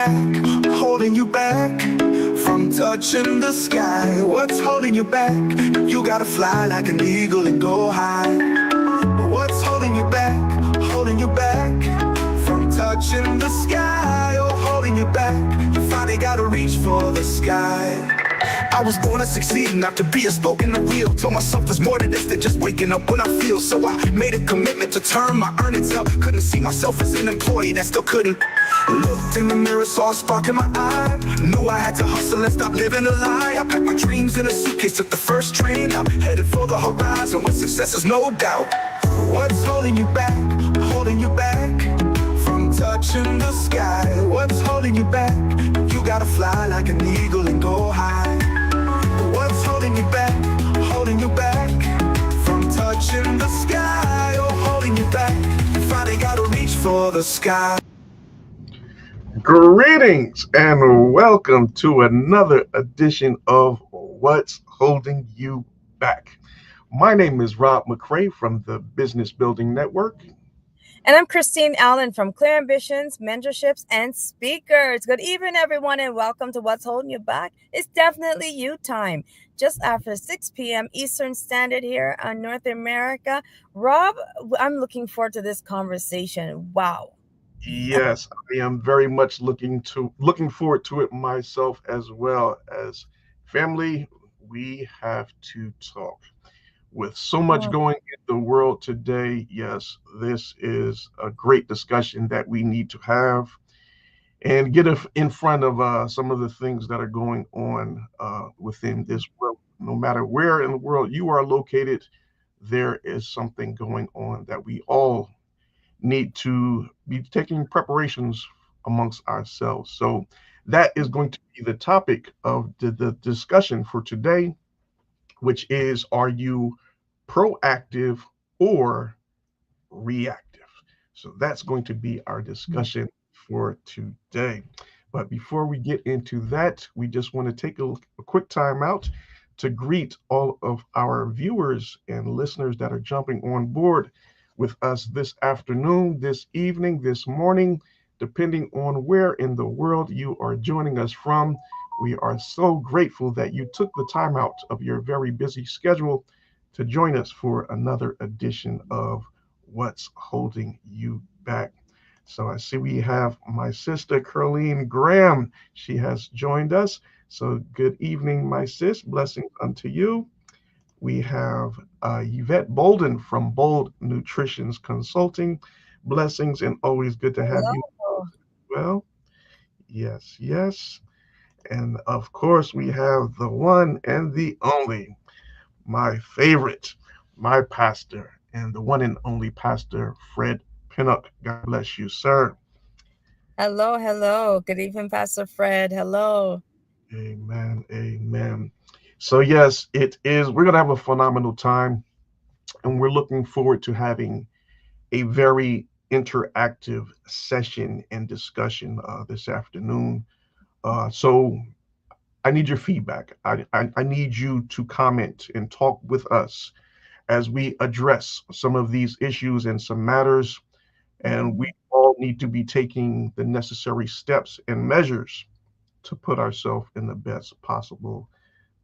Holding you back from touching the sky. What's holding you back? You gotta fly like an eagle and go high. What's holding you back? Holding you back from touching the sky. Oh, holding you back. You finally gotta reach for the sky. I was born to succeed, not to be a spoken the real. Told myself there's more to this than just waking up when I feel. So I made a commitment to turn my earnings up. Couldn't see myself as an employee that still couldn't. Looked in the mirror, saw a spark in my eye. Knew I had to hustle and stop living a lie. I packed my dreams in a suitcase, took the first train. I'm headed for the horizon with success is no doubt. What's holding you back? Holding you back from touching the sky. What's holding you back? You gotta fly like an eagle and go high. What's holding you back? Holding you back from touching the sky. Oh, holding you back. You finally gotta reach for the sky. Greetings and welcome to another edition of What's Holding You Back. My name is Rob McCray from the Business Building Network. And I'm Christine Allen from Clear Ambitions, Mentorships, and Speakers. Good evening, everyone, and welcome to What's Holding You Back. It's definitely you time. Just after 6 p.m. Eastern Standard here on North America. Rob, I'm looking forward to this conversation. Wow. Yes, I am very much looking forward to it myself as well. As family, we have to talk. With so much going in the world today, yes, this is a great discussion that we need to have and get in front of some of the things that are going on within this world. No matter where in the world you are located, there is something going on that we all need to be taking preparations amongst ourselves. So that is going to be the topic of the discussion for today, which is, are you proactive or reactive? So that's going to be our discussion for today. But before we get into that, we just want to take a quick time out to greet all of our viewers and listeners that are jumping on board with us this afternoon, this evening, this morning, depending on where in the world you are joining us from. We are so grateful that you took the time out of your very busy schedule to join us for another edition of What's Holding You Back. So I see we have my sister, Curleen Graham. She has joined us. So good evening, my sis. Blessings unto you. We have Yvette Bolden from Bold Nutrition's Consulting. Blessings and always good to have you. Well, yes, yes. And of course, we have the one and the only, my favorite, my pastor, and the one and only Pastor Fred Pinnock. God bless you, sir. Hello, hello. Good evening, Pastor Fred. Hello. Amen, amen. So yes, it is. We're going to have a phenomenal time, and we're looking forward to having a very interactive session and discussion this afternoon. So I need your feedback. I need you to comment and talk with us as we address some of these issues and some matters. And we all need to be taking the necessary steps and measures to put ourselves in the best possible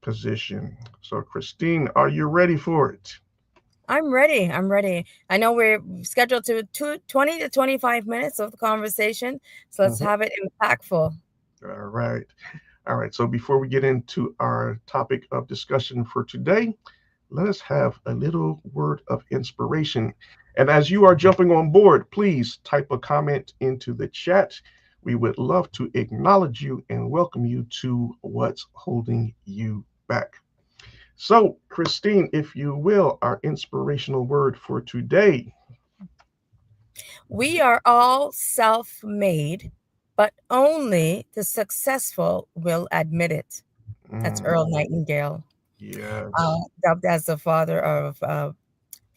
position. So, Christine, are you ready for it? I'm ready. I'm ready. I know we're scheduled to 20 to 25 minutes of the conversation. So let's have it impactful. All right. All right. So before we get into our topic of discussion for today, let us have a little word of inspiration. And as you are jumping on board, please type a comment into the chat. We would love to acknowledge you and welcome you to What's Holding You Back. So, Christine, if you will, our inspirational word for today. We are all self-made, but only the successful will admit it. That's Earl Nightingale. Yes. Dubbed as the father of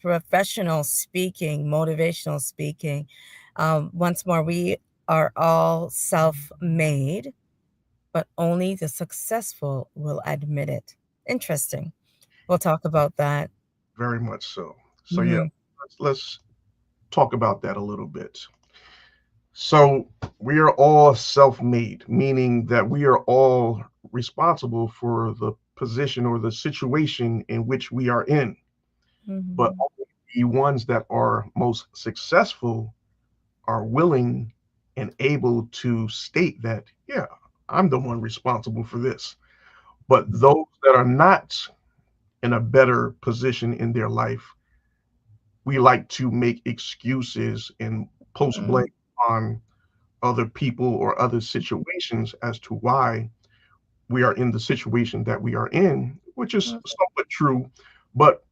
professional speaking, motivational speaking. Once more, we are all self-made, but only the successful will admit it. Interesting. We'll talk about that. Very much so. So yeah, let's talk about that a little bit. So we are all self-made, meaning that we are all responsible for the position or the situation in which we are in. But Mhm. only the ones that are most successful are willing and able to state that, yeah, I'm the one responsible for this. But those that are not in a better position in their life, we like to make excuses and post Mhm. blame on other people or other situations as to why we are in the situation that we are in, which is somewhat true. But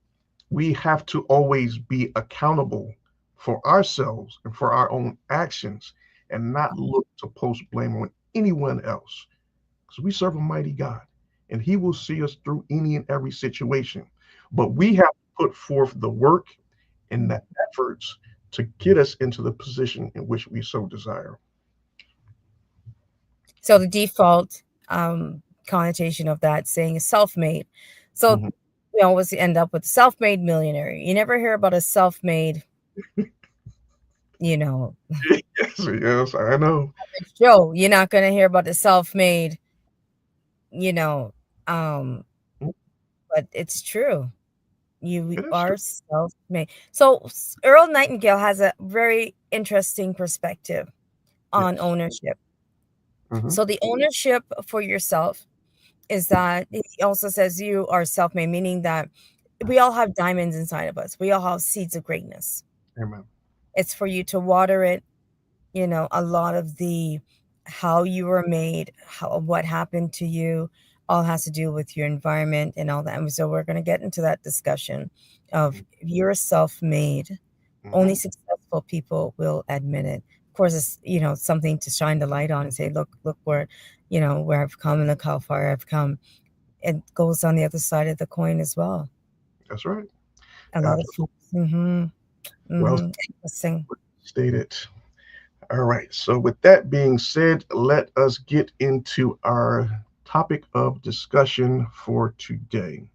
we have to always be accountable for ourselves and for our own actions and not look to post blame on anyone else because we serve a mighty God and he will see us through any and every situation. But we have to put forth the work and the efforts to get us into the position in which we so desire. So the default connotation of that saying is self-made. So Mhm. we always end up with self-made millionaire. You never hear about a self-made, you know, Yes, yes, I know. Joe. You're not going to hear about the self-made, you know, um, Mm, but it's true. You it is true. are self-made. So Earl Nightingale has a very interesting perspective on Yes. ownership. Hmm. So the ownership for yourself is that he also says you are self-made, meaning that we all have diamonds inside of us. We all have seeds of greatness. Amen. It's for you to water it. A lot of the how you were made, what happened to you, all has to do with your environment and all that. And so we're going to get into that discussion of if you're self-made. Only Hmm. successful people will admit it. Of course, it's something to shine the light on and say, look where I've come and look how far I've come. It goes on the other side of the coin as well. That's right. A lot of Absolutely. folks. Mm-hmm. Well Mm-hmm. Interesting. stated. All right. So, with that being said, let us get into our topic of discussion for today.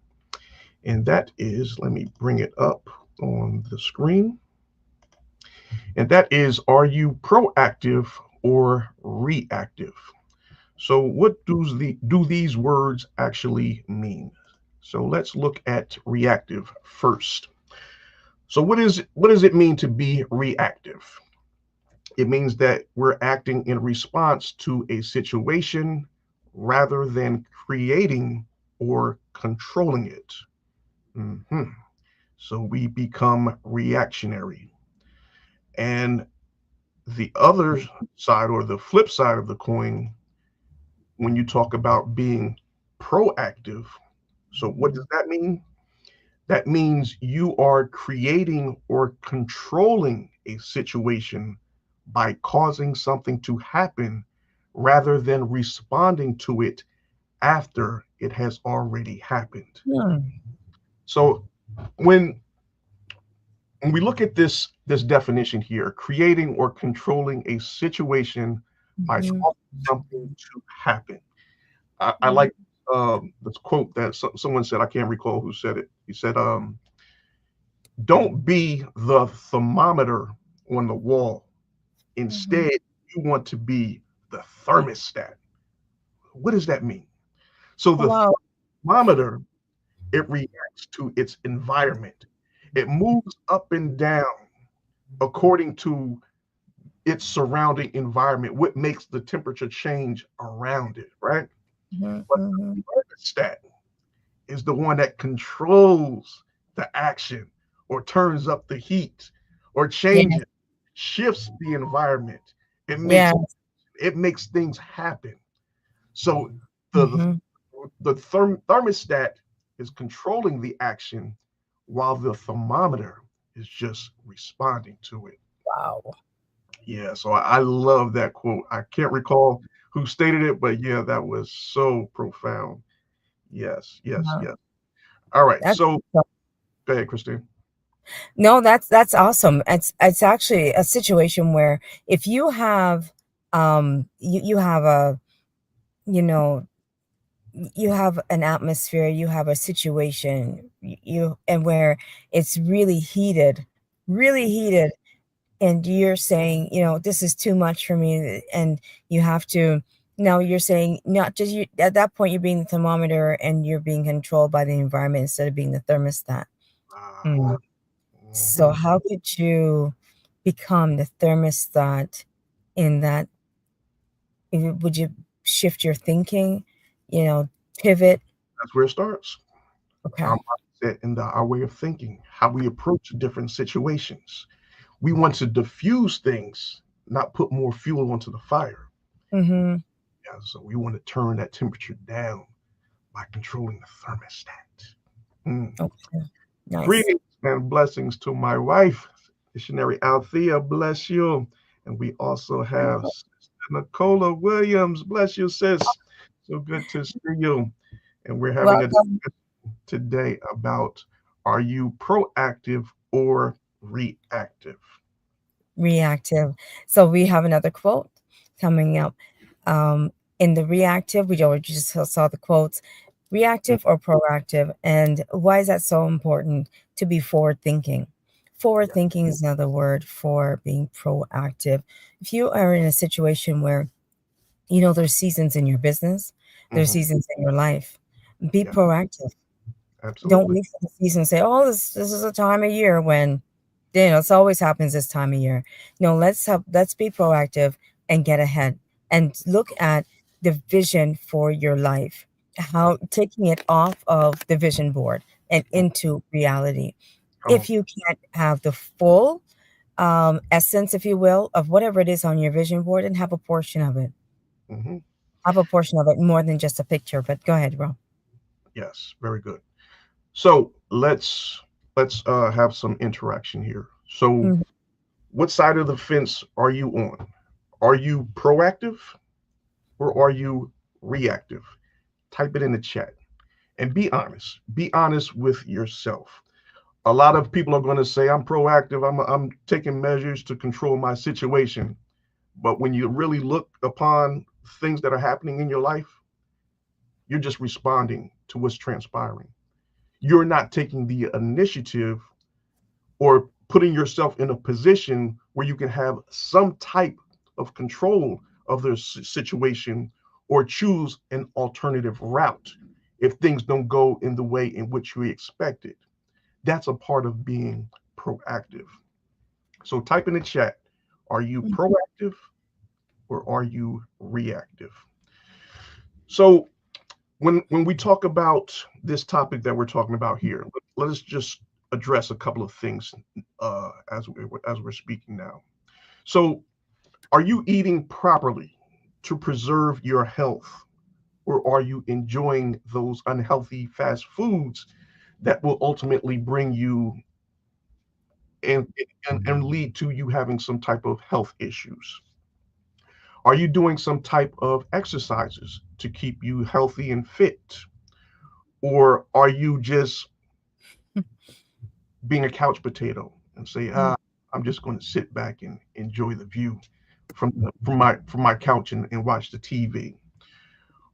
And that is, let me bring it up on the screen. And that is, are you proactive or reactive? So, what do these words actually mean? So, let's look at reactive first. So, what does it mean to be reactive? It means that we're acting in response to a situation rather than creating or controlling it. Mhm. So we become reactionary. And the other side or the flip side of the coin, when you talk about being proactive, so what does that mean? That means you are creating or controlling a situation by causing something to happen rather than responding to it after it has already happened. Hmm. So when we look at this definition here, creating or controlling a situation by Mhm. causing something to happen. I Mhm. like this quote that someone said. I can't recall who said it. He said, don't be the thermometer on the wall. Mhm. Instead, you want to be the thermostat. What does that mean? So Oh, the wow. thermometer, it reacts to its environment. It moves up and down according to its surrounding environment, what makes the temperature change around it, right? Mhm. But Mhm. the thermostat is the one that controls the action or turns up the heat or Yeah. changes, shifts the environment. It Yeah. makes things happen. So the Mhm. thermostat is controlling the action while the thermometer is just responding to it. Wow. Yeah, so I love that quote. I can't recall who stated it, but yeah, that was so profound. Yes, yes, Wow. yes. All right, That's so go ahead, Christine. no, that's awesome. It's actually a situation where if you have you have a you know you have an atmosphere, you have a situation, and where it's really heated, really heated. and you're saying, this is too much for me, and you have to. Now you're saying, not just you, at that point you're being the thermometer and you're being controlled by the environment instead of being the thermostat. Ah, Mm. So mhm. how could you become the thermostat in that? Would you shift your thinking, pivot? That's where it starts. Our Okay. mindset and our way of thinking, how we approach different situations. We want to diffuse things, not put more fuel onto the fire. Mm-hmm. Yeah, so we want to turn that temperature down by controlling the thermostat. Mm. Okay. Nice. Greetings and blessings to my wife, missionary Althea, bless you. And we also have Sister Nicola Williams, bless you, sis. So good to see you. And we're having a Welcome. discussion today about, are you proactive or reactive? Reactive. So we have another quote coming up. Um, in the reactive, we already just saw the quotes. Mm, Reactive or proactive, and why is that so important to be forward thinking? Forward yeah. thinking is another word for being proactive. If you are in a situation where there's seasons in your business, there's Mhm. seasons in your life, be Yeah, proactive. Don't absolutely. wait for the season and say, "Oh, this is a time of year when, it always happens this time of year." No, let's be proactive and get ahead and look at the vision for your life. Come How taking it off of the vision board and on, into reality. come on. If you can't have the full essence, if you will, of whatever it is on your vision board, and have a portion of it. Mhm. Have a portion of it, more than just a picture. But go ahead, bro. Yes, very good. So let's have some interaction here. So, Mhm. what side of the fence are you on? Are you proactive or are you reactive? Type it in the chat and be honest. Be honest with yourself. A lot of people are going to say, I'm proactive. I'm taking measures to control my situation. But when you really look upon things that are happening in your life, you're just responding to what's transpiring. You're not taking the initiative or putting yourself in a position where you can have some type of control of the situation or choose an alternative route if things don't go in the way in which we expected. That's a part of being proactive. So type in the chat, are you proactive or are you reactive? So when we talk about this topic that we're talking about here, let us just address a couple of things as we're speaking now. So, are you eating properly to preserve your health, or are you enjoying those unhealthy fast foods that will ultimately bring you and and lead to you having some type of health issues? Are you doing some type of exercises to keep you healthy and fit? Or are you just being a couch potato and say, I'm just going to sit back and enjoy the view from my couch and watch the TV?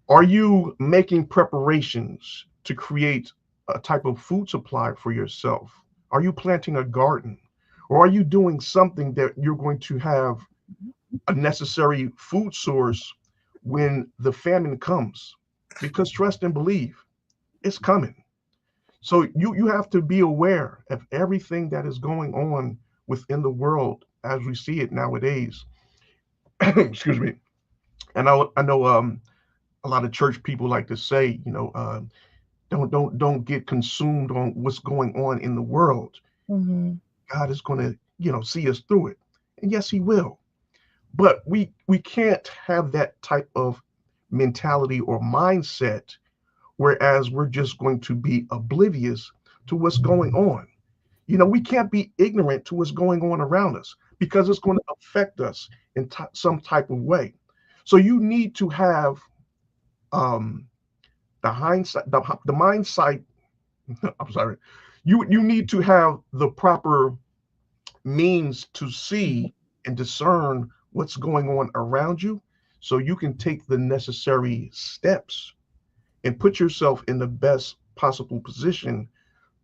Are you making preparations to create a type of food supply for yourself? Are you planting a garden? Or are you doing something that you're going to have a necessary food source when the famine comes? Because trust and believe, it's coming. So you have to be aware of everything that is going on within the world as we see it nowadays. Excuse me. And I know a lot of church people like to say, don't get consumed on what's going on in the world. Mm-hmm. God is going to see us through it, and yes, He will. But we can't have that type of mentality or mindset, whereas we're just going to be oblivious to what's going on. We can't be ignorant to what's going on around us because it's going to affect us in some type of way. So you need to have um, the hindsight, the mindset. I'm sorry. You need to have the proper means to see and discern what's going on around you, so you can take the necessary steps and put yourself in the best possible position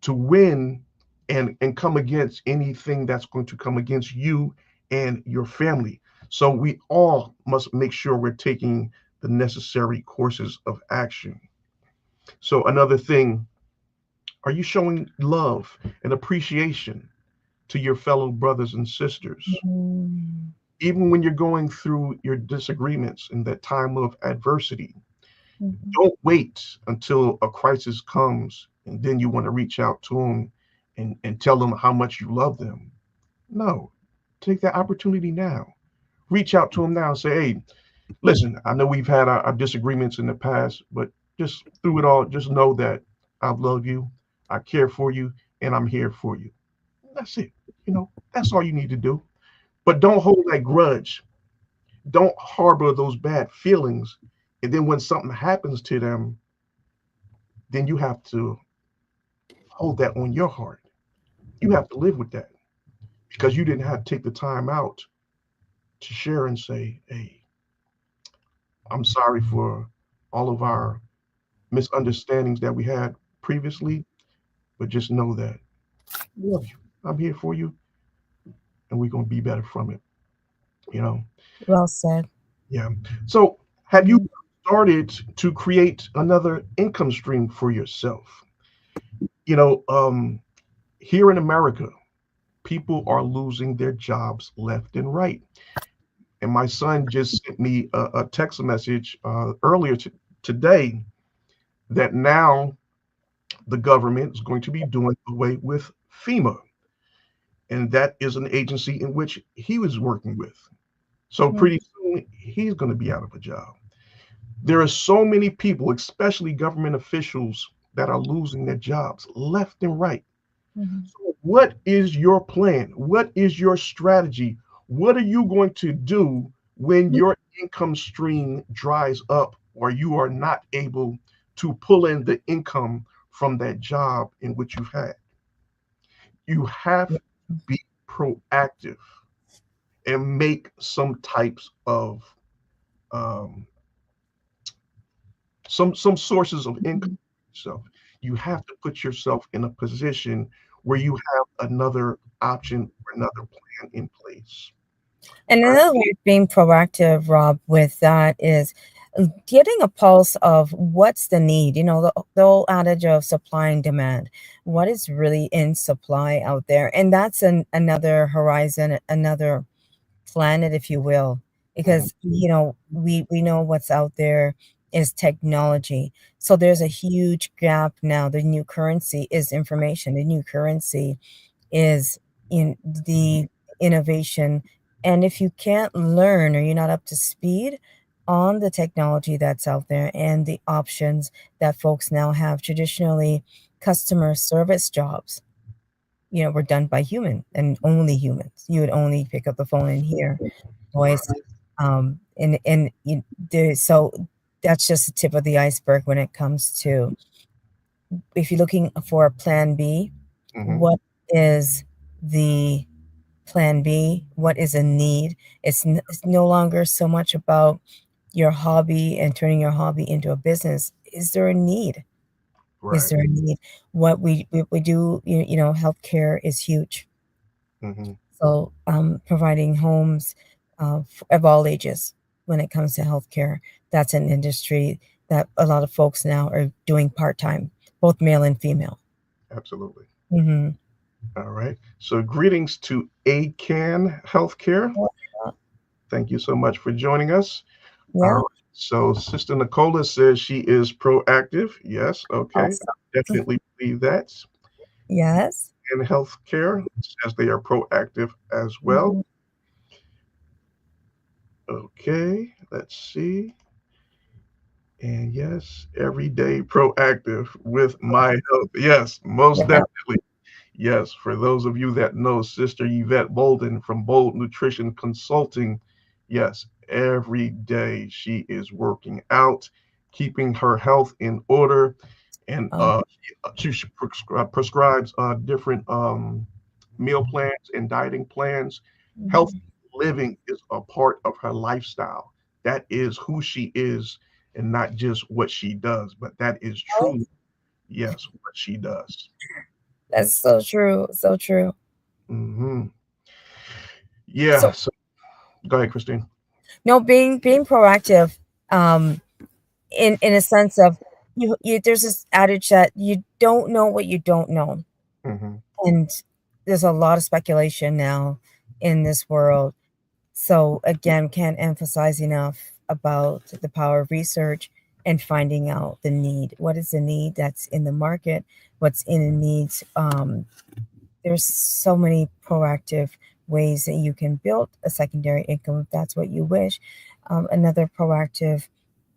to win and come against anything that's going to come against you and your family. So we all must make sure we're taking the necessary courses of action. So another thing, are you showing love and appreciation to your fellow brothers and sisters? Mm. Even when you're going through your disagreements in that time of adversity, Mhm. don't wait until a crisis comes and then you want to reach out to them and tell them how much you love them. No, take that opportunity now. Reach out to them now and say, hey, listen, I know we've had our disagreements in the past, but just through it all, just know that I love you, I care for you, and I'm here for you. That's it. That's all you need to do. But don't hold that grudge. Don't harbor those bad feelings. And then when something happens to them, then you have to hold that on your heart. You have to live with that because you didn't have to take the time out to share and say, hey, I'm sorry for all of our misunderstandings that we had previously, but just know that I love you. I'm here for you, and we're going to be better from it. You know, Well said. yeah. So, have you Mhm. started to create another income stream for yourself? You know, here in America, people are losing their jobs left and right. And my son just sent me a text message earlier today that now the government is going to be doing away with FEMA, and that is an agency in which he was working with. So Mhm. pretty soon he's going to be out of a job. There are so many people, especially government officials, that are losing their jobs left and right. Mhm. So what is your plan? What is your strategy? What are you going to do when your income stream dries up or you are not able to pull in the income from that job in which you've had? You have to be proactive and make some types of um, some sources of income. Mhm. So you have to put yourself in a position where you have another option or another plan in place. And All right. another way of being proactive, Rob, with that is getting a pulse of what's the need. The old adage of supply and demand. What is really in supply out there? And that's another horizon, another planet, if you will, Mhm. because we know what's out there is technology. So there's a huge gap now. The new currency is information. The new currency is in the innovation. And if you can't learn or you're not up to speed on the technology that's out there and the options that folks now have, traditionally customer service jobs, were done by human and only humans. You would only pick up the phone and hear voice. So that's just the tip of the iceberg when it comes to, if you're looking for a plan B, Mhm. what is the plan B? What is a need? It's no longer so much about your hobby and turning your hobby into a business. Is there a need? Is Right. there a need? What we do, healthcare is huge. Mhm. So, providing homes of all ages when it comes to healthcare, that's an industry that a lot of folks now are doing part time, both male and female. Absolutely. Hmm. All right. So greetings to ACAN Healthcare. Thank you so much for joining us. All Yeah, right. So Sister Nicola says she is proactive. Yes. Okay. awesome. Definitely believe that. Yes. In healthcare says they are proactive as well. Mhm. Okay. Let's see. And yes, every day proactive with my health. Yes, most Yeah. definitely. Yes, for those of you that know Sister Yvette Bolden from Bold Nutrition Consulting, yes, every day she is working out, keeping her health in order, and Um, she prescribes different meal plans and dieting plans. Healthy mhm. living is a part of her lifestyle. That is who she is, and not just what she does, but that is Oh, truly, yes, what she does. that's so true. So true. Hmm. Yeah. So So go ahead, Christine. no, being proactive, um, in a sense of you there's this adage that you don't know what you don't know. Hmm. And there's a lot of speculation now in this world. So again, can't emphasize enough about the power of research and finding out the need. What is the need that's in the market? What's in the needs? There's so many proactive ways that you can build a secondary income if that's what you wish. Another proactive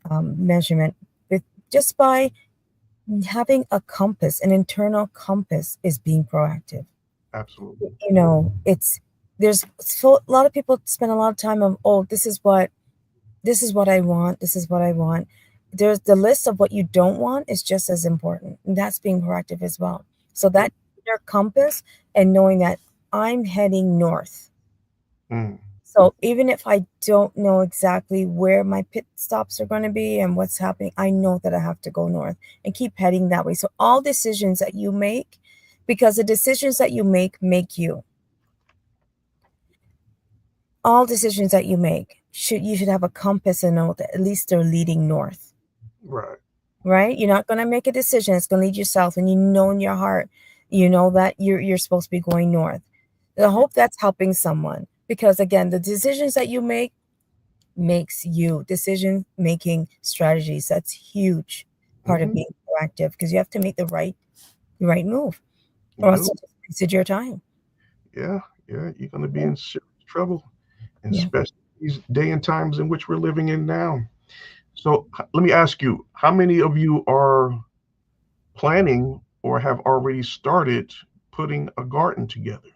measurement with just by having a compass, an internal compass, is being proactive. Absolutely. It's there's so a lot of people spend a lot of time on, oh, this is what I want, this is what I want. There's the list of what you don't want is just as important, and that's being proactive as well. So Yep. that inner compass and knowing that I'm heading north. Mm. So even if I don't know exactly where my pit stops are going to be and what's happening, I know that I have to go north and keep heading that way. So all decisions that you make, because the decisions that you make you. All decisions that you make you should have a compass and know that at least they're leading north, Right. right? You're not going to make a decision that's going to lead you south, and you know in your heart, you know that you're supposed to be going north. I hope that's helping someone, because again, the decisions that you make makes you decision making strategies. That's huge part of Hmm. being proactive, because you have to make the right move, You or else do. you just wasted your time. Yeah. Yeah. You're going to be in serious trouble, and Yeah. especially these day and times in which we're living in now. So let me ask you, how many of you are planning or have already started putting a garden together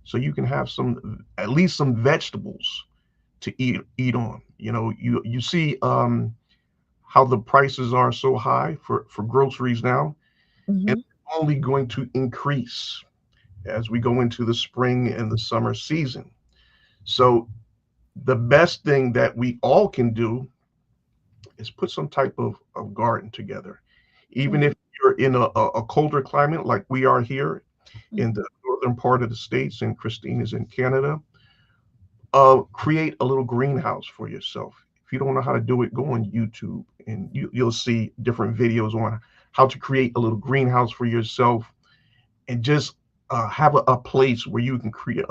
so you can have some, at least some vegetables to eat on? You see how the prices are so high for groceries now, and Hmm. only going to increase as we go into the spring and the summer season. So the best thing that we all can do is put some type of garden together. Even if you're in a colder climate like we are here in the northern part of the States, and Christine is in Canada, create a little greenhouse for yourself. If you don't know how to do it, go on YouTube and you'll see different videos on how to create a little greenhouse for yourself, and just have a place where you can create,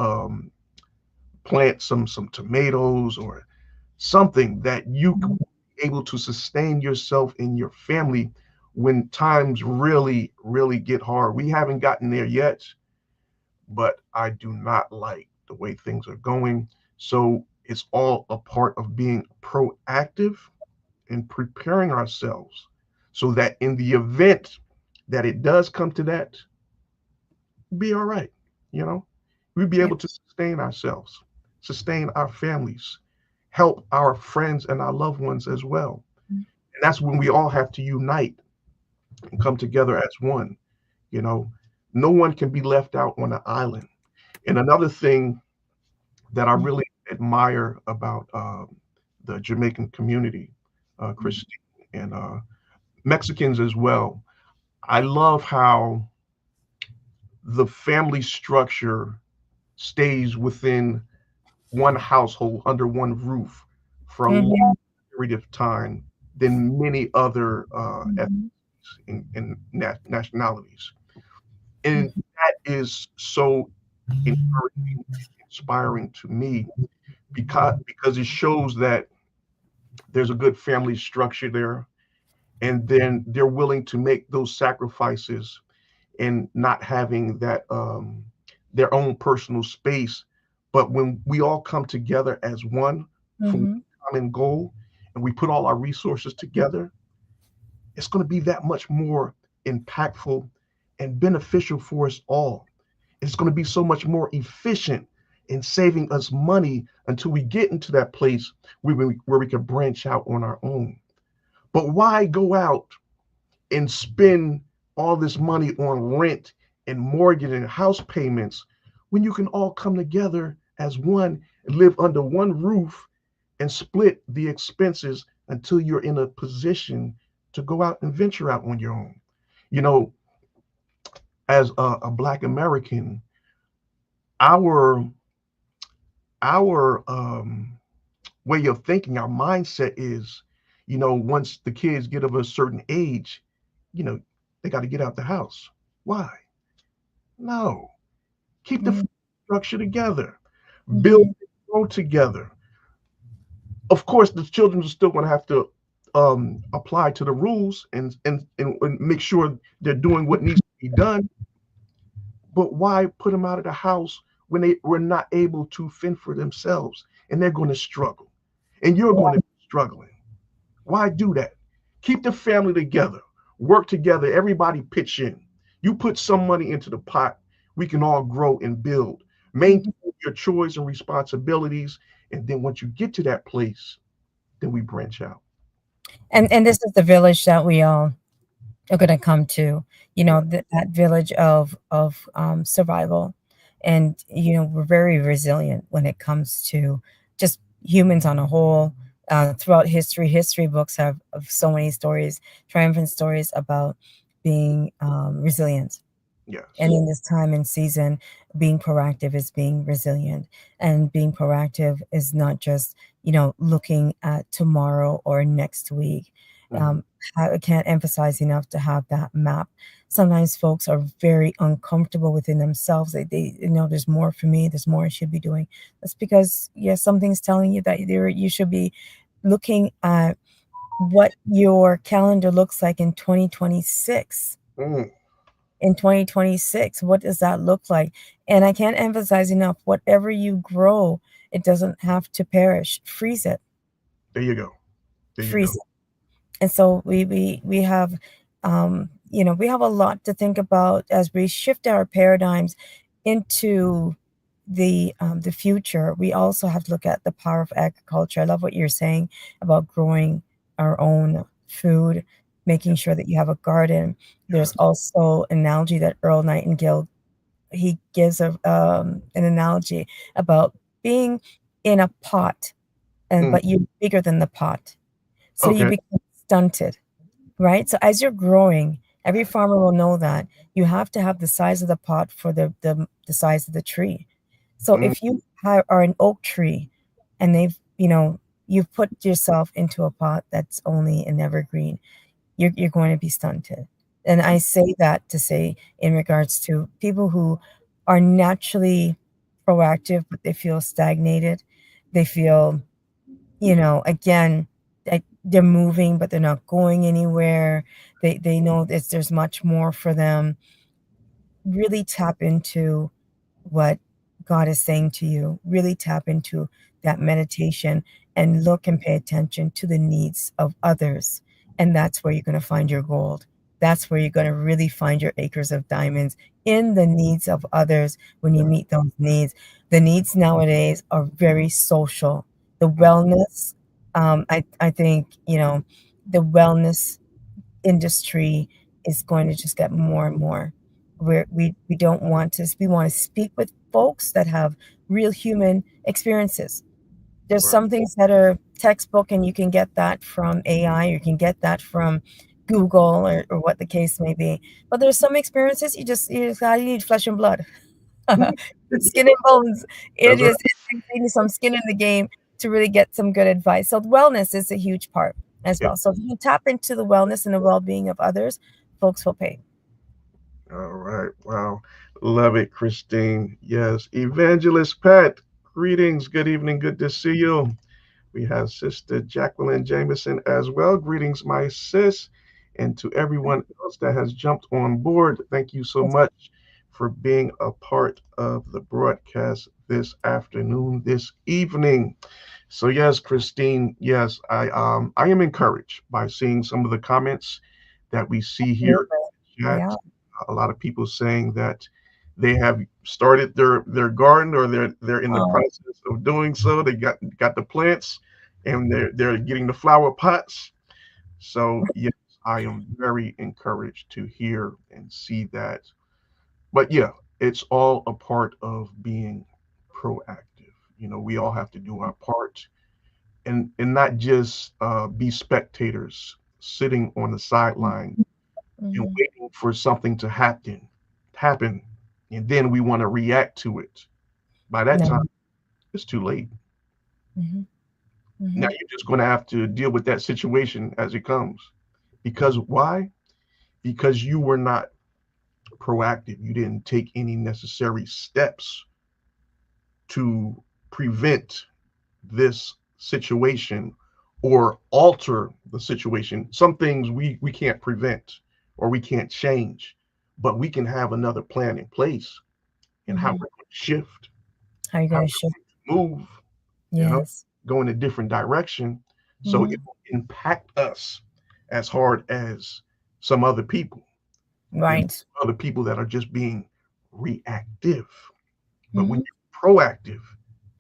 plant some tomatoes or something that you can be able to sustain yourself and your family when times really, really get hard. We haven't gotten there yet, but I do not like the way things are going. So it's all a part of being proactive and preparing ourselves so that in the event that it does come to that, be all right. You know, we'd be Yeah. able to sustain ourselves, sustain our families, help our friends and our loved ones as well. And that's when we all have to unite and come together as one. You know, no one can be left out on an island. And another thing that I really admire about the Jamaican community, Christine, and Mexicans as well, I love how the family structure stays within one household under one roof for a long Hmm. period of time than many other Hmm. ethnics and nationalities. And that is so encouraging, inspiring to me, because it shows that there's a good family structure there, and then they're willing to make those sacrifices and not having that their own personal space. But when we all come together as one for one Hmm. common goal, and we put all our resources together, it's going to be that much more impactful and beneficial for us all. It's going to be so much more efficient in saving us money until we get into that place where we can branch out on our own. But why go out and spend all this money on rent and mortgage and house payments when you can all come together as one and live under one roof and split the expenses until you're in a position to go out and venture out on your own? You know, as a Black American, our our way of thinking, our mindset is, once the kids get of a certain age, you know, they got to get out the house. Why? No. Keep the Mhm. structure together. Build Mhm. and grow together. Of course, the children are still going to have to apply to the rules and make sure they're doing what needs to be done. But why put them out of the house when they were not able to fend for themselves and they're going to struggle and you're Yeah. going to be struggling? Why do that? Keep the family together, work together, everybody pitch in. You put some money into the pot, we can all grow and build. Mhm. Maintain your chores and responsibilities. And then once you get to that place, then we branch out. And this is the village that we all are going to come to, Yeah. that village of survival. And we're very resilient when it comes to just humans on a whole. Throughout history books have of so many stories, triumphant stories about being resilient. And Yes. in this time and season, being proactive is being resilient. And being proactive is not just, looking at tomorrow or next week. Mhm. Um, I can't emphasize enough to have that map. Sometimes folks are very uncomfortable within themselves. They there's more for me, there's more I should be doing. That's because, yes, something's telling you that you should be looking at what your calendar looks like in 2026. Mm, In 2026, what does that look like? And I can't emphasize enough, whatever you grow, it doesn't have to perish. Freeze it. there you go. There you Freeze go. it. And so we have we have a lot to think about as we shift our paradigms into the future. We also have to look at the power of agriculture. I love what you're saying about growing our own food, making sure that you have a garden. There's Yes. also an analogy that Earl Nightingale, he gives an analogy about being in a pot, and Mm, but you're bigger than the pot, so you okay. become stunted, right? So as you're growing, every farmer will know that you have to have the size of the pot for the size of the tree. So Mm, if you are an oak tree, and you've put yourself into a pot that's only an evergreen, you're going to be stunted. And I say that to say, in regards to people who are naturally proactive, but they feel stagnated, they feel, again, that they're moving, but they're not going anywhere. They know there's much more for them. Really tap into what God is saying to you. Really tap into that meditation and look and pay attention to the needs of others. And that's where you're going to find your gold. That's where you're going to really find your acres of diamonds, in the needs of others. When you yeah. meet those needs, the needs nowadays are very social. The Mm, wellness, I think, the wellness industry is going to just get more and more. We don't want to, we want to speak with folks that have real human experiences. There's right. some things that are textbook, and you can get that from AI, you can get that from Google, or what the case may be. But there's some experiences you need flesh and blood. Mhm. It's skin and bones. That's right. You need some skin in the game to really get some good advice. So wellness is a huge part as Yeah. well. So if you tap into the wellness and the well-being of others, folks will pay. All right. Wow. Love it, Christine. Yes. Evangelist Pat, greetings. Good evening. Good to see you. We have Sister Jacqueline Jameson as well. Greetings, my sis. And to everyone else that has jumped on board, thank you so Yes. much for being a part of the broadcast this afternoon, this evening. So yes, Christine, yes, I am encouraged by seeing some of the comments that we see here Absolutely. in the Yeah. chat. A lot of people saying that they have started their garden or they're in the Oh, process of doing so. They got the plants and they're getting the flower pots. So yes, I am very encouraged to hear and see that. But yeah, it's all a part of being proactive. We all have to do our part and not just be spectators sitting on the sideline and mhm. waiting for something to happen, and then we want to react to it. By that time, No. it's too late. Hmm. Now Hmm. you're just going to have to deal with that situation as it comes. Because why? Because you were not proactive. You didn't take any necessary steps to prevent this situation or alter the situation. Some things we can't prevent or we can't change, but we can have another plan in place and how Hmm. we're going to shift, How you how gonna we're shift? going to move, you know, Yes. go in a different direction. So it Hmm. will impact us as hard as some other people, Right. other people that are just being reactive. But when Hmm. you're proactive,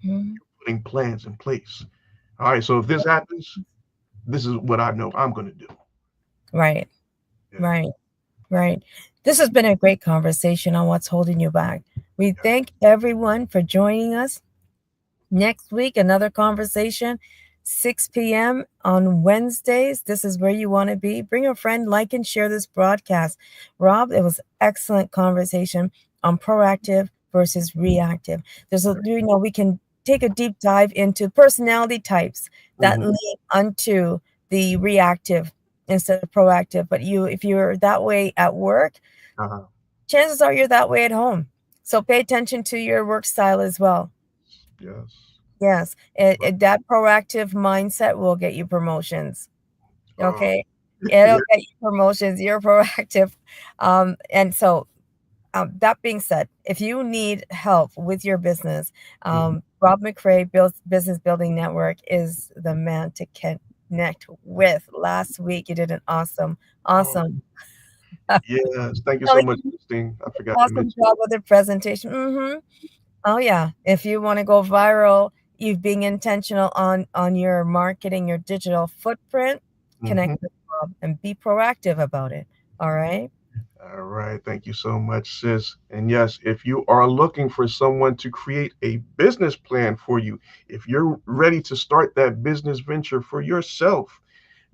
Hmm. putting plans in place. All right, so if this happens, this is what I know I'm going to do. Right. Yeah, Right. Right. This has been a great conversation on what's holding you back. We yeah. thank everyone for joining us. Next week, another conversation, 6 p.m. on Wednesdays. This is where you want to be. Bring a friend, like and share this broadcast. Rob, it was excellent conversation on proactive versus reactive. We can take a deep dive into personality types that Mhm. lead unto the reactive instead of proactive. But if you're that way at work, Uh-huh. chances are you're that way at home. So pay attention to your work style as well. Yes. Yes, that proactive mindset will get you promotions. Uh, Okay, yeah. it'll get you promotions. You're proactive, and so that being said, if you need help with your business, Mhm. Rob McCrae Business Building Network is the man to connect with. Last week, you did an Oh, awesome, yes. Thank you so much, Christine. I forgot to awesome mention. job with the presentation. Oh yeah. If you want to go viral, you being intentional on your marketing, your digital footprint, connect Mhm. with Bob and be proactive about it. All right. All right. Thank you so much, sis. And yes, if you are looking for someone to create a business plan for you, if you're ready to start that business venture for yourself,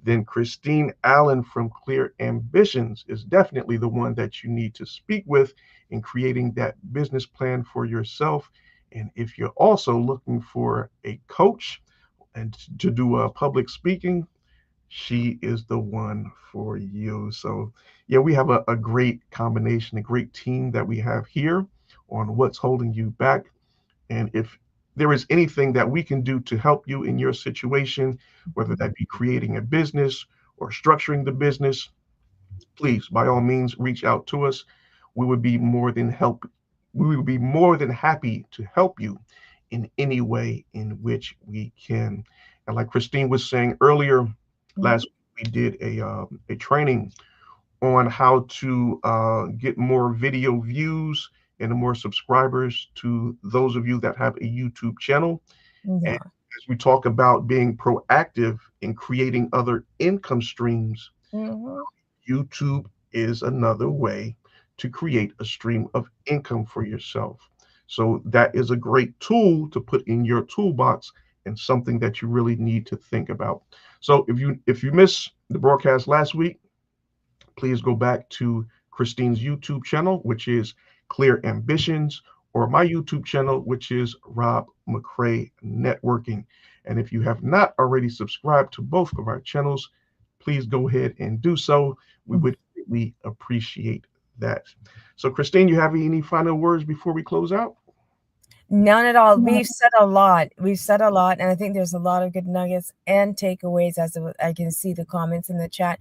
then Christine Allen from Clear Ambitions is definitely the one that you need to speak with in creating that business plan for yourself. And if you're also looking for a coach and to do a public speaking, she is the one for you. So, yeah, we have a great combination, a great team that we have here on what's holding you back. And if there is anything that we can do to help you in your situation, whether that be creating a business or structuring the business, please, by all means, reach out to us. We would be more than help. We would be more than happy to help you in any way in which we can. And like Christine was saying earlier, last Mhm. week we did a training on how to get more video views and more subscribers to those of you that have a YouTube channel. And Yeah. as we talk about being proactive in creating other income streams, Hmm. YouTube is another way to create a stream of income for yourself. So that is a great tool to put in your toolbox and something that you really need to think about. So if you missed the broadcast last week, please go back to Christine's YouTube channel, which is Clear Ambitions, or my YouTube channel, which is Rob McCrae Networking. And if you have not already subscribed to both of our channels, please go ahead and do so. We would greatly appreciate that. So, Christine, you have any final words before we close out? None at all. We've said a lot. We've said a lot, and I think there's a lot of good nuggets and takeaways as I can see the comments in the chat.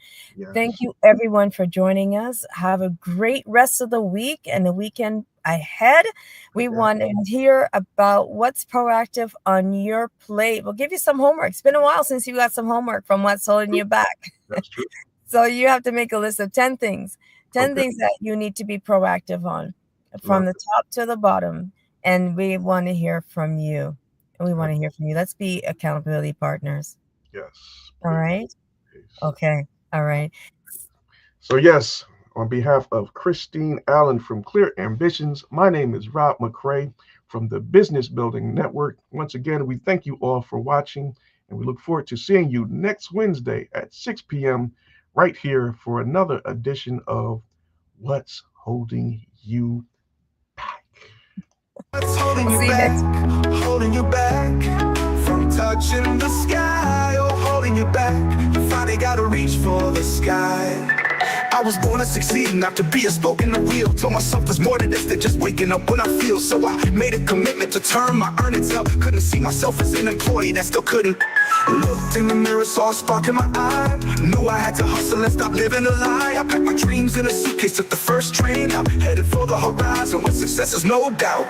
Thank Yes. you, everyone, for joining us. Have a great rest of the week and the weekend ahead. We Yeah, want to hear about what's proactive on your plate. We'll give you some homework. It's been a while since you got some homework from what's holding you back. that's true. So you have to make a list of 10 things, 10 Okay. things that you need to be proactive on from Love the it. top to the bottom. And we want to hear from you. And we Uh, want to hear from you. Let's be accountability partners. yes, All please. right. Okay. All right. So, yes, on behalf of Christine Allen from Clear Ambitions, my name is Rob McCrae from the Business Building Network. Once again, we thank you all for watching, and we look forward to seeing you next Wednesday at 6 p.m. right here for another edition of What's Holding You Back. What's holding We'll you see you back? next Holding you back from touching the sky. Oh, holding you back. You finally gotta reach for the sky. I was born to succeed, not to be a spoken the real. Told myself there's more to this than just waking up when I feel. So I made a commitment to turn my earnings up. Couldn't see myself as an employee that still couldn't. Looked in the mirror, saw a spark in my eye. Knew I had to hustle and stop living a lie. I packed my dreams in a suitcase, took the first train out, headed for the horizon where success is no doubt.